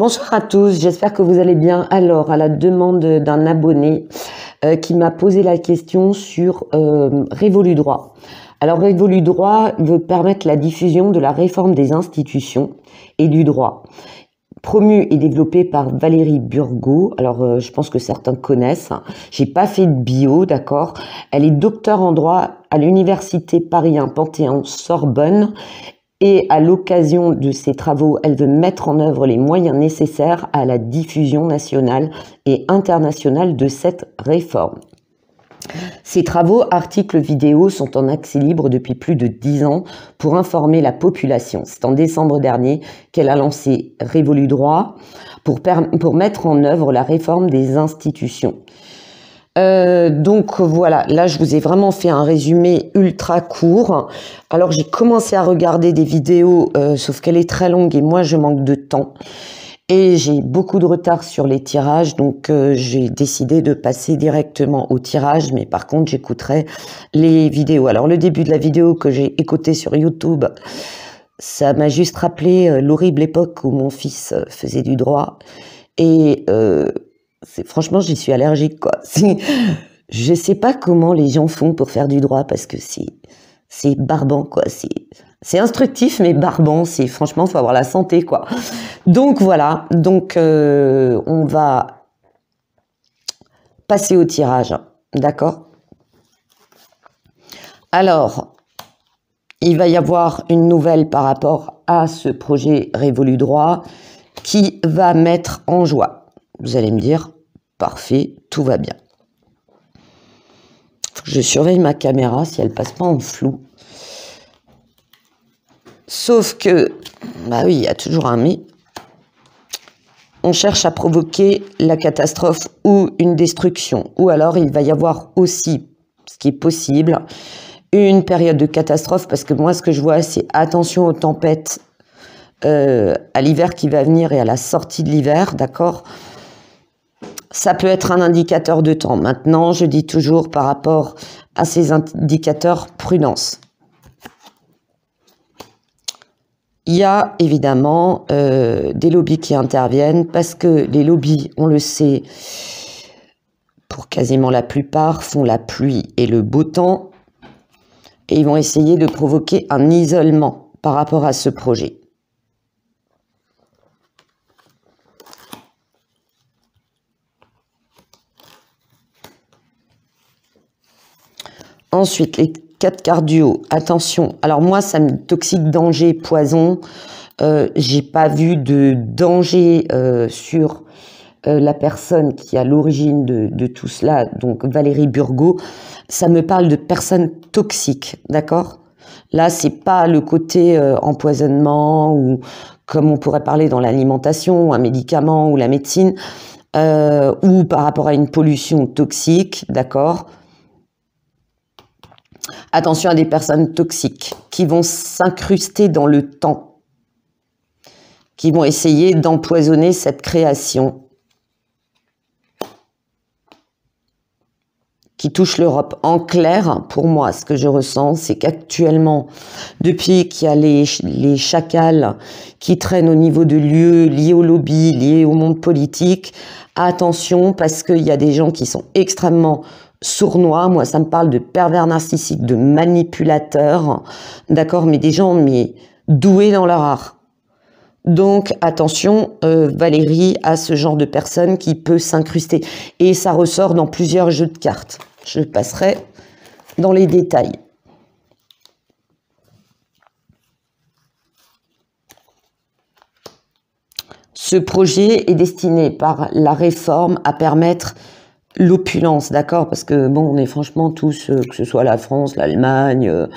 Bonsoir à tous, j'espère que vous allez bien. Alors, à la demande d'un abonné qui m'a posé la question sur Révolu Droit. Alors, Révolu Droit veut permettre la diffusion de la réforme des institutions et du droit. Promu et développé par Valérie Burgot. Alors, je pense que certains connaissent. J'ai pas fait de bio, d'accord. Elle est docteure en droit à l'université Paris 1 Panthéon-Sorbonne. Et à l'occasion de ces travaux, elle veut mettre en œuvre les moyens nécessaires à la diffusion nationale et internationale de cette réforme. Ces travaux, articles, vidéos sont en accès libre depuis plus de 10 ans pour informer la population. C'est en décembre dernier qu'elle a lancé Révolu Droit pour mettre en œuvre la réforme des institutions. Donc voilà, là je vous ai vraiment fait un résumé ultra court. Alors j'ai commencé à regarder des vidéos, sauf qu'elle est très longue et moi je manque de temps. Et j'ai beaucoup de retard sur les tirages, donc j'ai décidé de passer directement au tirage, mais par contre j'écouterai les vidéos. Alors le début de la vidéo que j'ai écoutée sur YouTube, ça m'a juste rappelé l'horrible époque où mon fils faisait du droit. Et franchement, j'y suis allergique, quoi. Je sais pas comment les gens font pour faire du droit, parce que c'est barbant, quoi. C'est instructif, mais barbant. Franchement, faut avoir la santé, quoi. Donc voilà. Donc on va passer au tirage, d'accord? Alors, il va y avoir une nouvelle par rapport à ce projet Révolu Droit qui va mettre en joie. Vous allez me dire, parfait, tout va bien. Faut que je surveille ma caméra si elle passe pas en flou. Sauf que, bah oui, il y a toujours un mais. On cherche à provoquer la catastrophe ou une destruction. Ou alors, il va y avoir aussi, ce qui est possible, une période de catastrophe. Parce que moi, ce que je vois, c'est attention aux tempêtes à l'hiver qui va venir et à la sortie de l'hiver, d'accord ? Ça peut être un indicateur de temps. Maintenant, je dis toujours par rapport à ces indicateurs, prudence. Il y a évidemment des lobbies qui interviennent parce que les lobbies, on le sait, pour quasiment la plupart, font la pluie et le beau temps et ils vont essayer de provoquer un isolement par rapport à ce projet. Ensuite, les 4 cardio, attention. Alors moi, ça me toxique, danger, poison. J'ai pas vu de danger sur la personne qui a l'origine de tout cela, donc Valérie Burgot. Ça me parle de personnes toxiques, d'accord? Là, c'est pas le côté empoisonnement ou comme on pourrait parler dans l'alimentation, ou un médicament ou la médecine, ou par rapport à une pollution toxique, d'accord? Attention à des personnes toxiques qui vont s'incruster dans le temps, qui vont essayer d'empoisonner cette création qui touche l'Europe. En clair, pour moi, ce que je ressens, c'est qu'actuellement, depuis qu'il y a les chacals qui traînent au niveau de lieux liés au lobby, liés au monde politique, attention, parce qu'il y a des gens qui sont extrêmement sournois. Moi, ça me parle de pervers narcissiques, de manipulateurs, d'accord, mais des gens doués dans leur art. Donc, attention, Valérie a ce genre de personne qui peut s'incruster. Et ça ressort dans plusieurs jeux de cartes. Je passerai dans les détails. Ce projet est destiné par la réforme à permettre l'opulence, d'accord, parce que bon, on est franchement tous, que ce soit la France, l'Allemagne,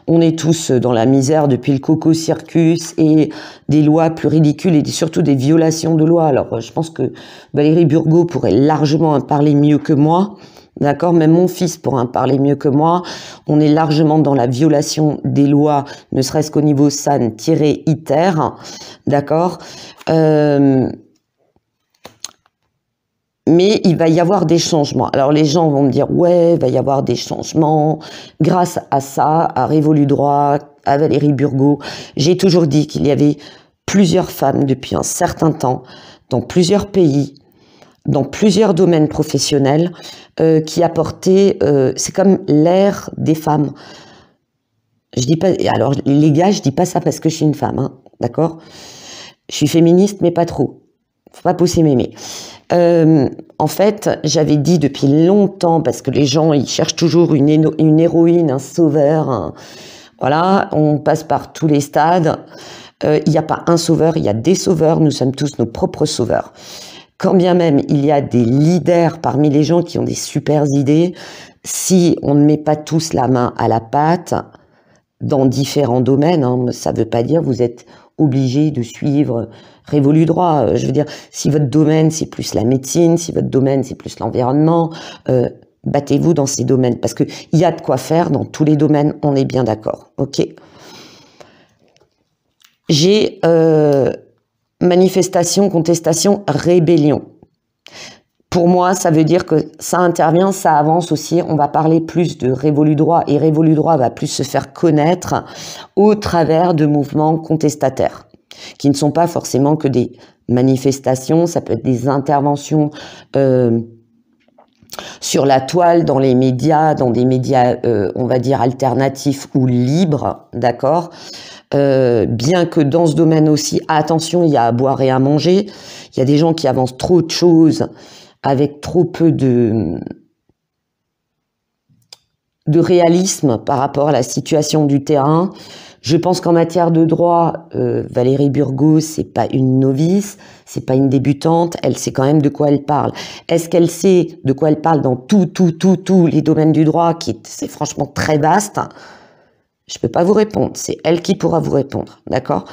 on est tous dans la misère depuis le Coco Circus et des lois plus ridicules et surtout des violations de lois. Alors, je pense que Valérie Burgot pourrait largement en parler mieux que moi, d'accord, même mon fils pourrait en parler mieux que moi. On est largement dans la violation des lois, ne serait-ce qu'au niveau SAN-ITER, d'accord. Mais il va y avoir des changements. Alors les gens vont me dire, ouais, il va y avoir des changements grâce à ça, à Révolu Droit, à Valérie Burgot. J'ai toujours dit qu'il y avait plusieurs femmes depuis un certain temps, dans plusieurs pays, dans plusieurs domaines professionnels, qui a porté, c'est comme l'ère des femmes. Je dis pas, alors les gars, je dis pas ça parce que je suis une femme, hein, d'accord? Je suis féministe, mais pas trop. Faut pas pousser mémé. En fait, j'avais dit depuis longtemps, parce que les gens, ils cherchent toujours une héroïne, un sauveur, voilà, on passe par tous les stades. Il n'y a pas un sauveur, il y a des sauveurs, nous sommes tous nos propres sauveurs. Quand bien même il y a des leaders parmi les gens qui ont des super idées, si on ne met pas tous la main à la pâte dans différents domaines, hein, ça ne veut pas dire vous êtes obligé de suivre Révolu droit. Je veux dire, si votre domaine c'est plus la médecine, si votre domaine c'est plus l'environnement, battez-vous dans ces domaines parce que il y a de quoi faire dans tous les domaines, on est bien d'accord, ok? J'ai manifestation, contestation, rébellion. Pour moi, ça veut dire que ça intervient, ça avance aussi. On va parler plus de révolu droit et révolu droit va plus se faire connaître au travers de mouvements contestataires qui ne sont pas forcément que des manifestations, ça peut être des interventions sur la toile, dans les médias, dans des médias, on va dire, alternatifs ou libres, d'accord? Bien que dans ce domaine aussi, attention, il y a à boire et à manger. Il y a des gens qui avancent trop de choses avec trop peu de réalisme par rapport à la situation du terrain. Je pense qu'en matière de droit, Valérie Burgos, c'est pas une novice, c'est pas une débutante, elle sait quand même de quoi elle parle. Est-ce qu'elle sait de quoi elle parle dans tous les domaines du droit, c'est franchement très vaste? Je peux pas vous répondre, c'est elle qui pourra vous répondre, d'accord?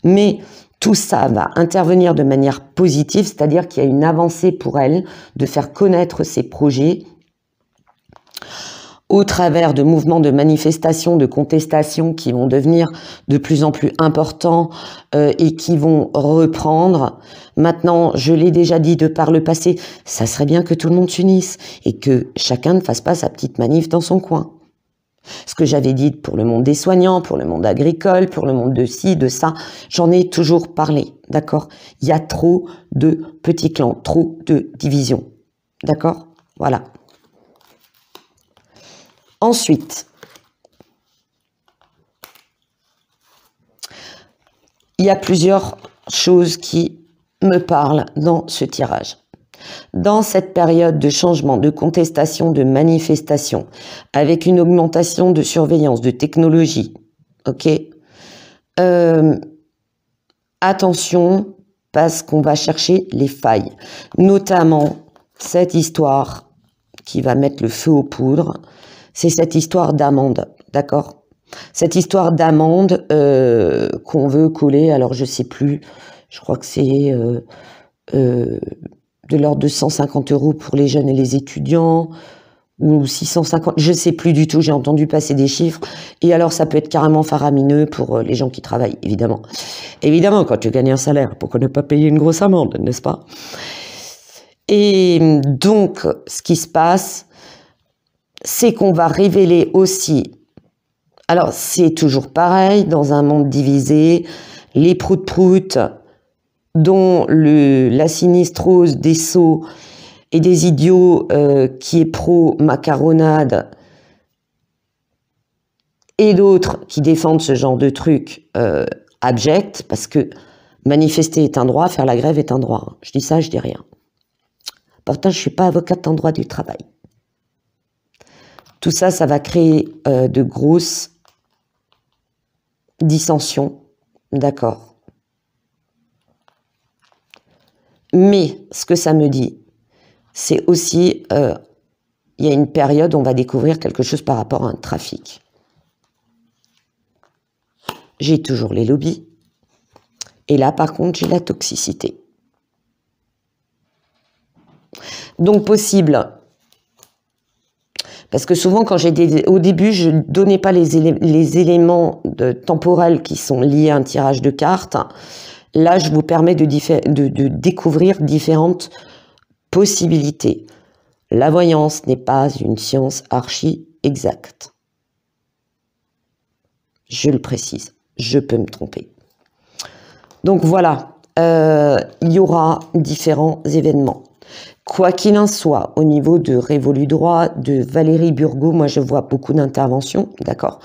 Mais tout ça va intervenir de manière positive, c'est-à-dire qu'il y a une avancée pour elle de faire connaître ses projets au travers de mouvements de manifestation, de contestation qui vont devenir de plus en plus importants et qui vont reprendre. Maintenant, je l'ai déjà dit de par le passé, ça serait bien que tout le monde s'unisse et que chacun ne fasse pas sa petite manif dans son coin. Ce que j'avais dit pour le monde des soignants, pour le monde agricole, pour le monde de ci, de ça, j'en ai toujours parlé, d'accord? Il y a trop de petits clans, trop de divisions, d'accord? Voilà. Ensuite, il y a plusieurs choses qui me parlent dans ce tirage. Dans cette période de changement, de contestation, de manifestation, avec une augmentation de surveillance, de technologie, ok, attention, parce qu'on va chercher les failles, notamment cette histoire qui va mettre le feu aux poudres, c'est cette histoire d'amende, d'accord? Cette histoire d'amende qu'on veut coller, alors je sais plus, je crois que c'est de l'ordre de 150 € pour les jeunes et les étudiants, ou 650, je sais plus du tout, j'ai entendu passer des chiffres, et alors ça peut être carrément faramineux pour les gens qui travaillent, évidemment. Évidemment, quand tu gagnes un salaire, pourquoi ne pas payer une grosse amende, n'est-ce pas? Et donc, ce qui se passe, c'est qu'on va révéler aussi, alors c'est toujours pareil, dans un monde divisé, les proutes-proutes, dont la sinistrose des sots et des idiots qui est pro-macaronade, et d'autres qui défendent ce genre de trucs abjects, parce que manifester est un droit, faire la grève est un droit. Je dis ça, je dis rien. Pourtant, je ne suis pas avocate en droit du travail. Tout ça, ça va créer de grosses dissensions, d'accord. Mais ce que ça me dit, c'est aussi, il y a une période où on va découvrir quelque chose par rapport à un trafic. J'ai toujours les lobbies, et là, par contre, j'ai la toxicité. Donc, possible, parce que souvent, quand au début, je ne donnais pas les éléments temporels qui sont liés à un tirage de cartes. Là, je vous permets de découvrir différentes possibilités. La voyance n'est pas une science archi exacte. Je le précise, je peux me tromper. Donc voilà, il y aura différents événements. Quoi qu'il en soit, au niveau de Révolu Droit, de Valérie Burgot, moi je vois beaucoup d'interventions, d'accord.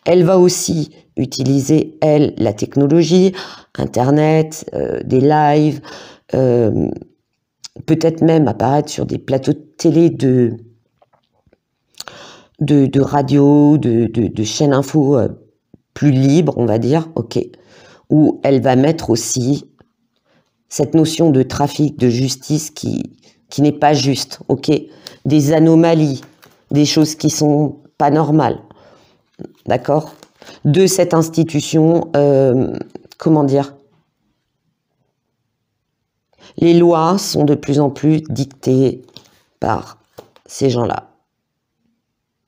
Elle va aussi utiliser, elle, la technologie, Internet, des lives, peut-être même apparaître sur des plateaux de télé de radio, de chaînes info plus libres, on va dire, ok, où elle va mettre aussi cette notion de trafic, de justice qui n'est pas juste, ok, des anomalies, des choses qui sont pas normales, d'accord, de cette institution, comment dire, les lois sont de plus en plus dictées par ces gens-là,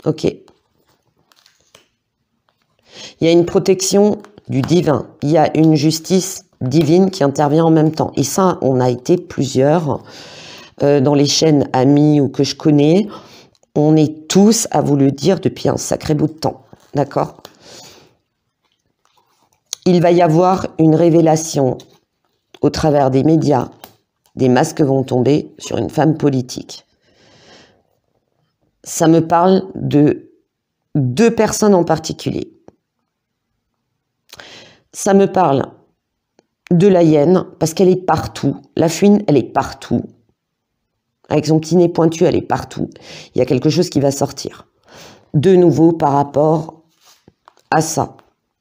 ok. Il y a une protection du divin, il y a une justice divine qui intervient en même temps, et ça, on a été plusieurs dans les chaînes amies ou que je connais, on est tous à vous le dire depuis un sacré bout de temps, d'accord? Il va y avoir une révélation au travers des médias, des masques vont tomber sur une femme politique. Ça me parle de 2 personnes en particulier. Ça me parle de la hyène, parce qu'elle est partout. La fouine, elle est partout. Avec son petit nez pointu, elle est partout. Il y a quelque chose qui va sortir. De nouveau par rapport à ça.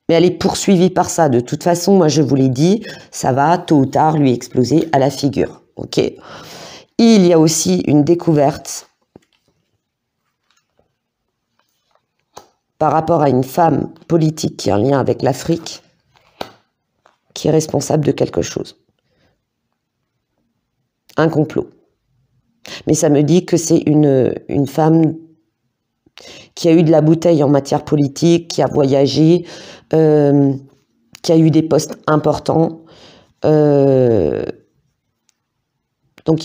Mais elle est poursuivie par ça. De toute façon, moi je vous l'ai dit, ça va tôt ou tard lui exploser à la figure. Ok. Il y a aussi une découverte par rapport à une femme politique qui a un lien avec l'Afrique, qui est responsable de quelque chose. Un complot. Mais ça me dit que c'est une femme qui a eu de la bouteille en matière politique, qui a voyagé, qui a eu des postes importants. Donc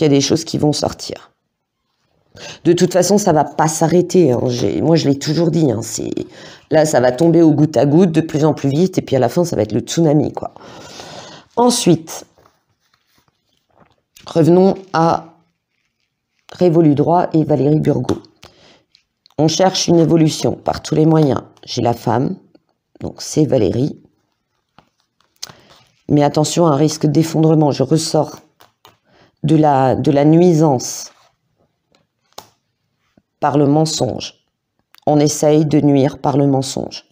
il y a des choses qui vont sortir. De toute façon, ça va pas s'arrêter. Hein. Moi, je l'ai toujours dit. Hein. Là, ça va tomber au goutte à goutte, de plus en plus vite, et puis à la fin, ça va être le tsunami, quoi. Ensuite, revenons à Révolu Droit et Valérie Burgot. On cherche une évolution par tous les moyens. J'ai la femme, donc c'est Valérie. Mais attention à un risque d'effondrement. Je ressors de la nuisance par le mensonge. On essaye de nuire par le mensonge.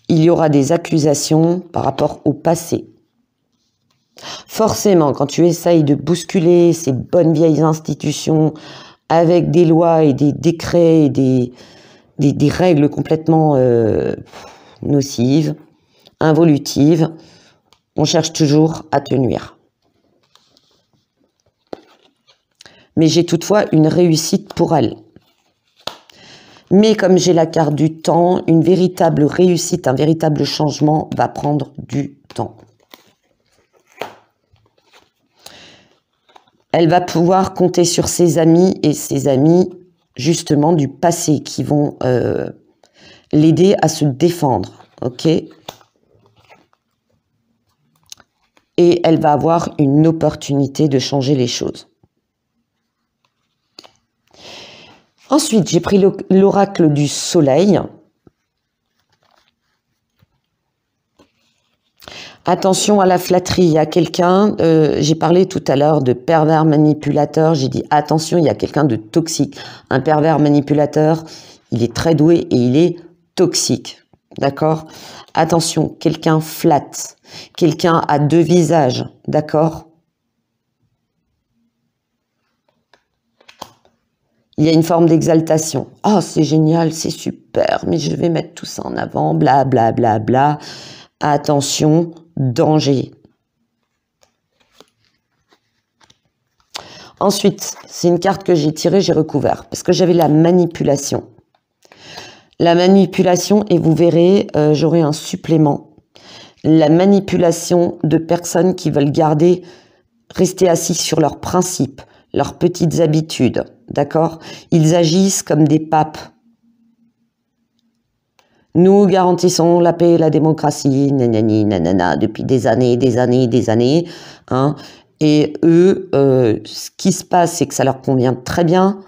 Il y aura des accusations par rapport au passé. Forcément, quand tu essayes de bousculer ces bonnes vieilles institutions avec des lois et des décrets et des règles complètement nocives, involutives, on cherche toujours à te nuire. Mais j'ai toutefois une réussite pour elle. Mais comme j'ai la carte du temps, une véritable réussite, un véritable changement va prendre du temps. Elle va pouvoir compter sur ses amis et ses amis justement du passé qui vont l'aider à se défendre, ok? Et elle va avoir une opportunité de changer les choses. Ensuite, j'ai pris l'oracle du soleil. Attention à la flatterie, il y a quelqu'un, j'ai parlé tout à l'heure de pervers manipulateur, j'ai dit attention, il y a quelqu'un de toxique. Un pervers manipulateur, il est très doué et il est toxique, d'accord? Attention, quelqu'un flatte, quelqu'un a 2 visages, d'accord? Il y a une forme d'exaltation. Oh, c'est génial, c'est super, mais je vais mettre tout ça en avant, bla bla bla bla. Attention, danger. Ensuite, c'est une carte que j'ai tirée, j'ai recouvert, parce que j'avais la manipulation. La manipulation, et vous verrez, j'aurai un supplément. La manipulation de personnes qui veulent rester assis sur leurs principes, leurs petites habitudes, d'accord? Ils agissent comme des papes. Nous garantissons la paix et la démocratie, nanani, nanana, depuis des années, des années, des années. Hein. Et eux, ce qui se passe, c'est que ça leur convient très bien.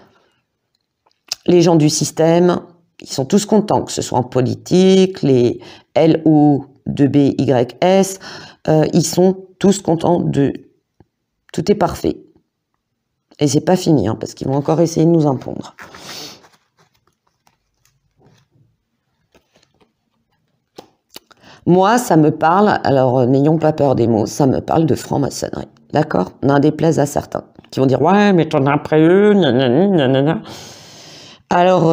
Les gens du système, ils sont tous contents, que ce soit en politique, les LO2BYS, ils sont tous contents de... Tout est parfait. Et c'est pas fini, hein, parce qu'ils vont encore essayer de nous en pondre. Moi, ça me parle, alors n'ayons pas peur des mots, ça me parle de franc-maçonnerie. D'accord? N'en déplaise à certains, qui vont dire « Ouais, mais t'en as après eux, nanana, nanana. » Alors,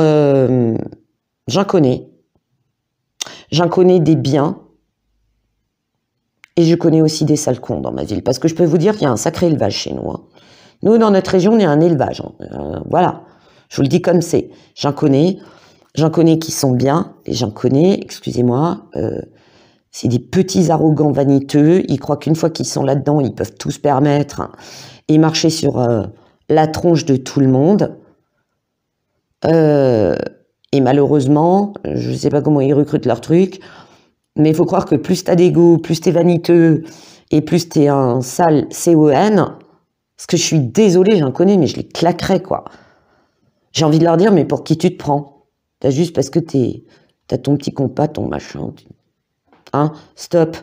j'en connais. J'en connais des biens. Et je connais aussi des sales cons dans ma ville. Parce que je peux vous dire qu'il y a un sacré élevage chez nous. Hein. Nous, dans notre région, il y a un élevage. Hein. Voilà. Je vous le dis comme c'est. J'en connais qui sont bien. Et j'en connais, excusez-moi, c'est des petits arrogants vaniteux. Ils croient qu'une fois qu'ils sont là-dedans, ils peuvent tout se permettre. Hein, et marcher sur la tronche de tout le monde. Et malheureusement, je ne sais pas comment ils recrutent leur truc, mais il faut croire que plus t'as d'ego, plus t'es vaniteux, et plus t'es un sale CON, parce que je suis désolée, j'en connais, mais je les claquerais, quoi. J'ai envie de leur dire, mais pour qui tu te prends? T'as juste parce que t'as ton petit compas, ton machin. Hein? Stop.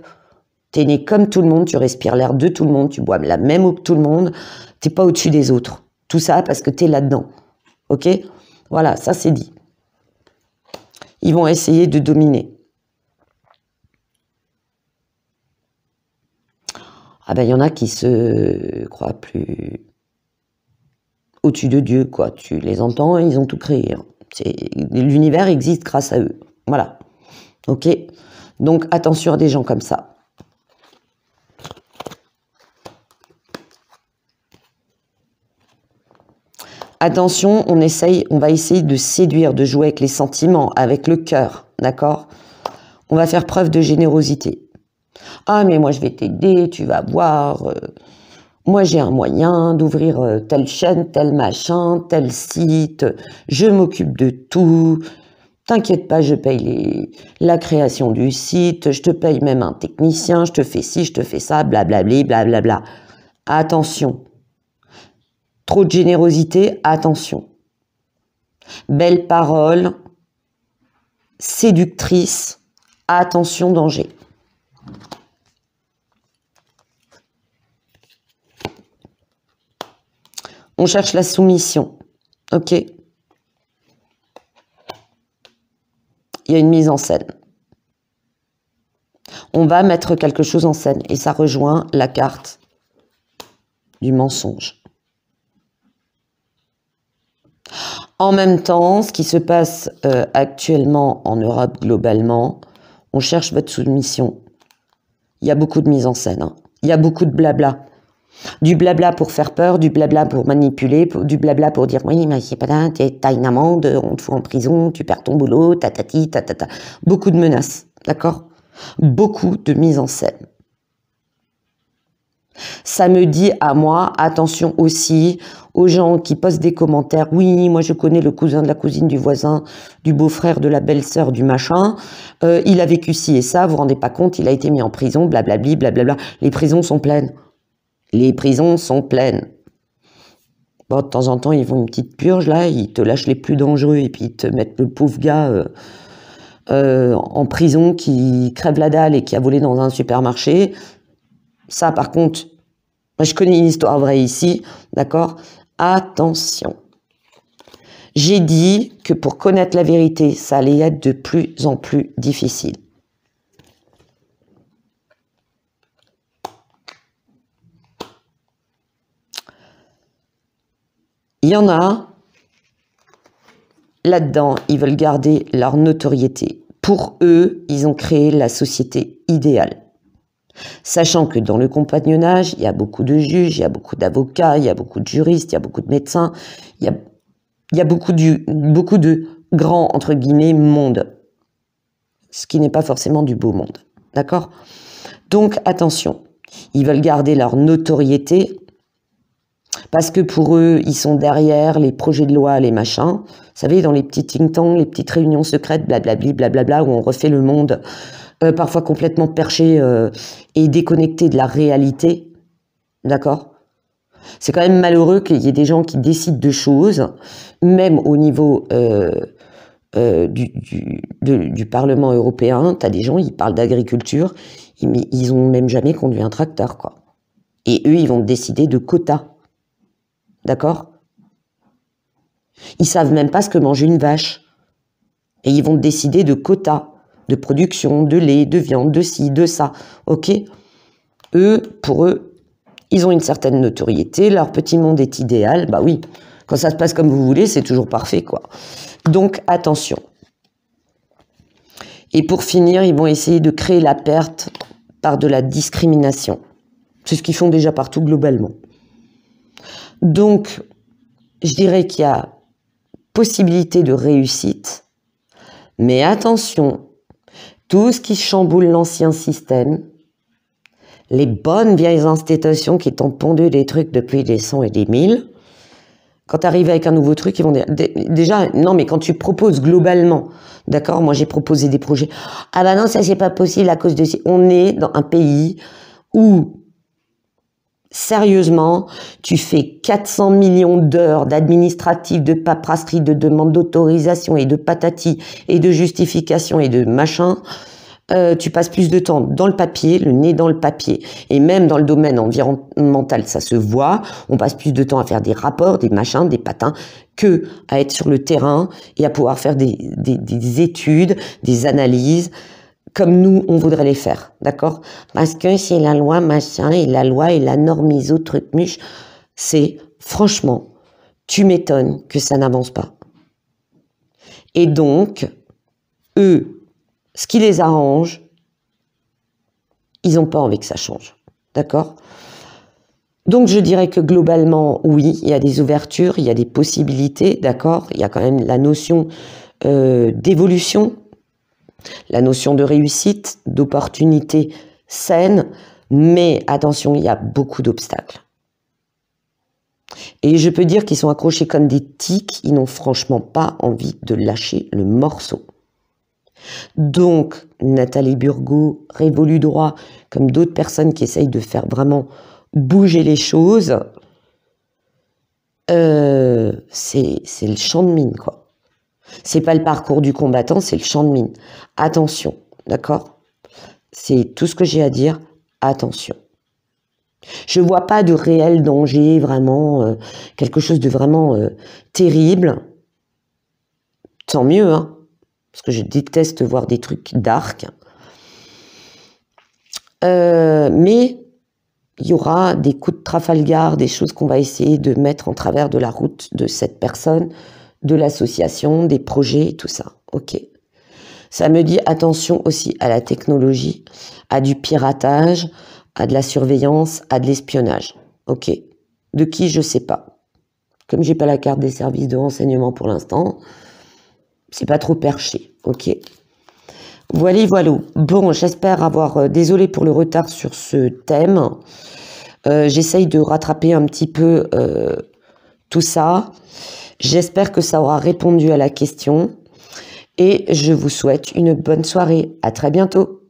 T'es né comme tout le monde, tu respires l'air de tout le monde, tu bois la même eau que tout le monde, t'es pas au-dessus des autres. Tout ça parce que t'es là-dedans. Ok? Voilà, ça c'est dit. Ils vont essayer de dominer. Ah ben, il y en a qui se croient plus au-dessus de Dieu, quoi. Tu les entends, ils ont tout créé. Hein. L'univers existe grâce à eux. Voilà. Ok? Donc, attention à des gens comme ça. Attention, on va essayer de séduire, de jouer avec les sentiments, avec le cœur, d'accord? On va faire preuve de générosité. Ah, mais moi, je vais t'aider, tu vas voir. Moi, j'ai un moyen d'ouvrir telle chaîne, tel machin, tel site. Je m'occupe de tout. T'inquiète pas, je paye la création du site. Je te paye même un technicien. Je te fais ci, je te fais ça, blablabli, blablabla. Attention. Trop de générosité, attention. Belle parole, séductrice, attention, danger. On cherche la soumission, ok? Il y a une mise en scène. On va mettre quelque chose en scène et ça rejoint la carte du mensonge. En même temps, ce qui se passe actuellement en Europe globalement, on cherche votre soumission. Il y a beaucoup de mise en scène. Hein. Il y a beaucoup de blabla. Du blabla pour faire peur, du blabla pour manipuler, du blabla pour dire « Oui, mais c'est pas là, t'as une amende, on te fout en prison, tu perds ton boulot, tatati, tatata. » Beaucoup de menaces, d'accord? Beaucoup de mise en scène. Ça me dit à moi, attention aussi aux gens qui postent des commentaires. Oui, moi je connais le cousin de la cousine du voisin, du beau-frère de la belle-sœur du machin. Il a vécu ci et ça, vous vous rendez pas compte, il a été mis en prison, blablabli, blablabla. Les prisons sont pleines. Les prisons sont pleines. Bon, de temps en temps, ils font une petite purge, là, ils te lâchent les plus dangereux et puis ils te mettent le pauvre gars en prison qui crève la dalle et qui a volé dans un supermarché. Ça, par contre, moi, je connais une histoire vraie ici, d'accord? Attention. J'ai dit que pour connaître la vérité, ça allait être de plus en plus difficile. Il y en a, là-dedans, ils veulent garder leur notoriété. Pour eux, ils ont créé la société idéale. Sachant que dans le compagnonnage, il y a beaucoup de juges, il y a beaucoup d'avocats, il y a beaucoup de juristes, il y a beaucoup de médecins, il y a beaucoup de grands, entre guillemets, monde. Ce qui n'est pas forcément du beau monde. D'accord? Donc, attention. Ils veulent garder leur notoriété parce que pour eux, ils sont derrière les projets de loi, les machins. Vous savez, dans les petits think tanks, les petites réunions secrètes, blablabli, blablabla, où on refait le monde, parfois complètement perché et déconnecté de la réalité. D'accord ? C'est quand même malheureux qu'il y ait des gens qui décident de choses, même au niveau du Parlement européen. Tu as des gens, ils parlent d'agriculture, mais ils ont même jamais conduit un tracteur, quoi. Et eux, ils vont décider de quotas. D'accord ? Ils savent même pas ce que mange une vache. Et ils vont décider de quotas, de production, de lait, de viande, de ci, de ça. Ok ? Eux, pour eux, ils ont une certaine notoriété, leur petit monde est idéal. Bah oui, quand ça se passe comme vous voulez, c'est toujours parfait, quoi. Donc, attention. Et pour finir, ils vont essayer de créer la perte par de la discrimination. C'est ce qu'ils font déjà partout globalement. Donc, je dirais qu'il y a possibilité de réussite, mais attention, tout ce qui chamboule l'ancien système, les bonnes vieilles institutions qui t'ont pondu des trucs depuis des 100 et des 1000, quand tu arrives avec un nouveau truc, ils vont dire, déjà, non, mais quand tu proposes globalement, d'accord, moi j'ai proposé des projets, ah bah non, ça c'est pas possible à cause de... On est dans un pays où, sérieusement, tu fais 400 millions d'heures d'administratif, de paperasserie, de demande d'autorisation et de patati, et de justification et de machin. Tu passes plus de temps dans le papier, le nez dans le papier, et même dans le domaine environnemental, ça se voit, on passe plus de temps à faire des rapports, des machins, des patins, que à être sur le terrain et à pouvoir faire des études, des analyses, comme nous, on voudrait les faire, d'accord? Parce que c'est la loi machin, et la loi et la norme ISO, truc muche, c'est, franchement, tu m'étonnes que ça n'avance pas. Et donc, eux, ce qui les arrange, ils n'ont pas envie que ça change. D'accord ? Donc je dirais que globalement, oui, il y a des ouvertures, il y a des possibilités, d'accord ? Il y a quand même la notion d'évolution, la notion de réussite, d'opportunité saine, mais attention, il y a beaucoup d'obstacles. Et je peux dire qu'ils sont accrochés comme des tiques, ils n'ont franchement pas envie de lâcher le morceau. Donc, Nathalie Burgot, Révolu Droit, comme d'autres personnes qui essayent de faire vraiment bouger les choses, c'est le champ de mine, quoi. C'est pas le parcours du combattant, c'est le champ de mine. Attention, d'accord ? C'est tout ce que j'ai à dire, attention. Je vois pas de réel danger, vraiment, quelque chose de vraiment terrible. Tant mieux, hein. Parce que je déteste voir des trucs dark. Mais il y aura des coups de Trafalgar, des choses qu'on va essayer de mettre en travers de la route de cette personne, de l'association, des projets, tout ça. Ok. Ça me dit attention aussi à la technologie, à du piratage, à de la surveillance, à de l'espionnage. Ok. De qui, je sais pas. Comme j'ai pas la carte des services de renseignement pour l'instant, c'est pas trop perché, ok. Voilà. Bon, j'espère avoir... désolé pour le retard sur ce thème. J'essaye de rattraper un petit peu tout ça. J'espère que ça aura répondu à la question. Et je vous souhaite une bonne soirée. À très bientôt.